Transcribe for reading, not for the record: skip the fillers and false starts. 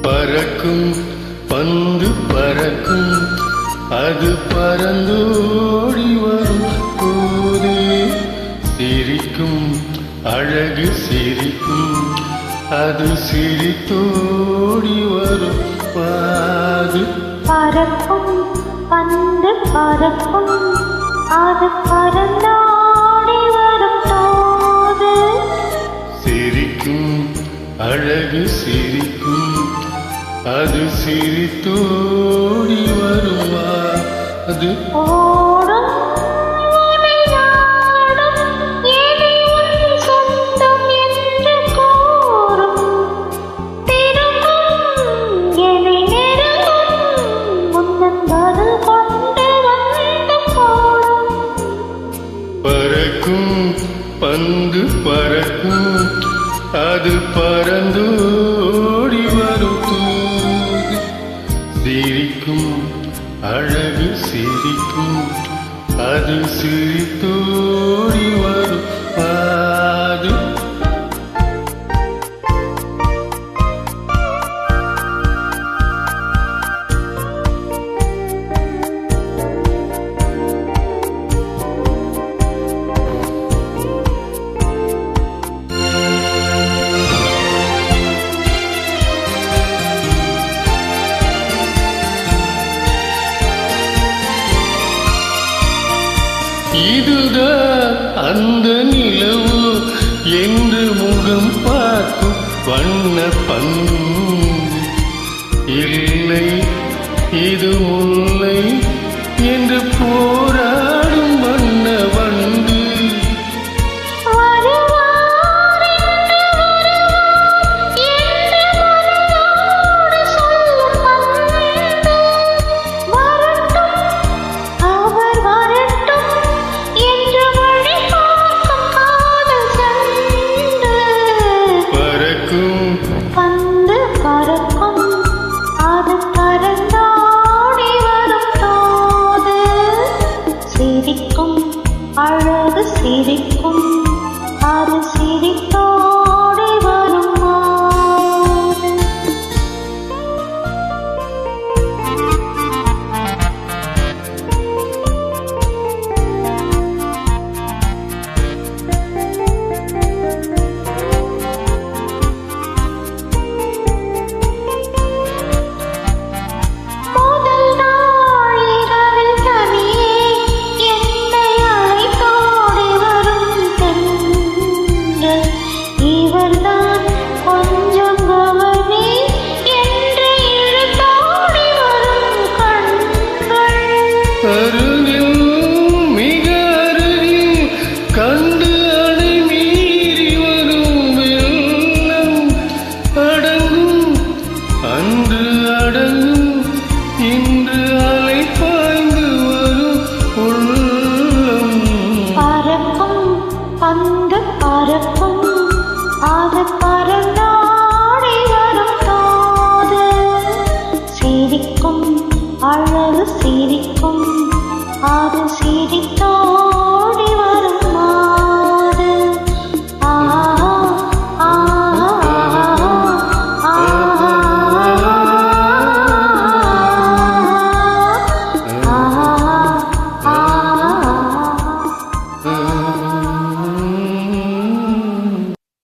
பறக்கும் பந்து பறக்கும், அது பறந்தோடி வரும் போதே சிரிக்கும், அழகு சிரிக்கும், அது சிரித்தோடி வரும் பாது. பறக்கும் பந்து பறக்கும், அது பறந்தோடி வரும் போது சிரிக்கும், அழகு சிரிக்கும், அது சிரித்தோடி வருமா அது. ஓடும் உன்னை நாடும், என்னை உன் சொந்தம் என்று கூறும், திரும்பும் என்னை நெருங்கும், முந்தன் பதில் கொண்டு வந்து போடும். பறக்கும் பந்து பறக்கும், அது பறந்தோடி வரும் போது சிரிக்கும், அழகு சிரிக்கும், அது சிரித்தோடி வரும் பாது. இதுதான் அந்த நிலவு என்று முகம் பார்க்கும் வண்ண பந்து. இல்லை இது முல்லை என்று போ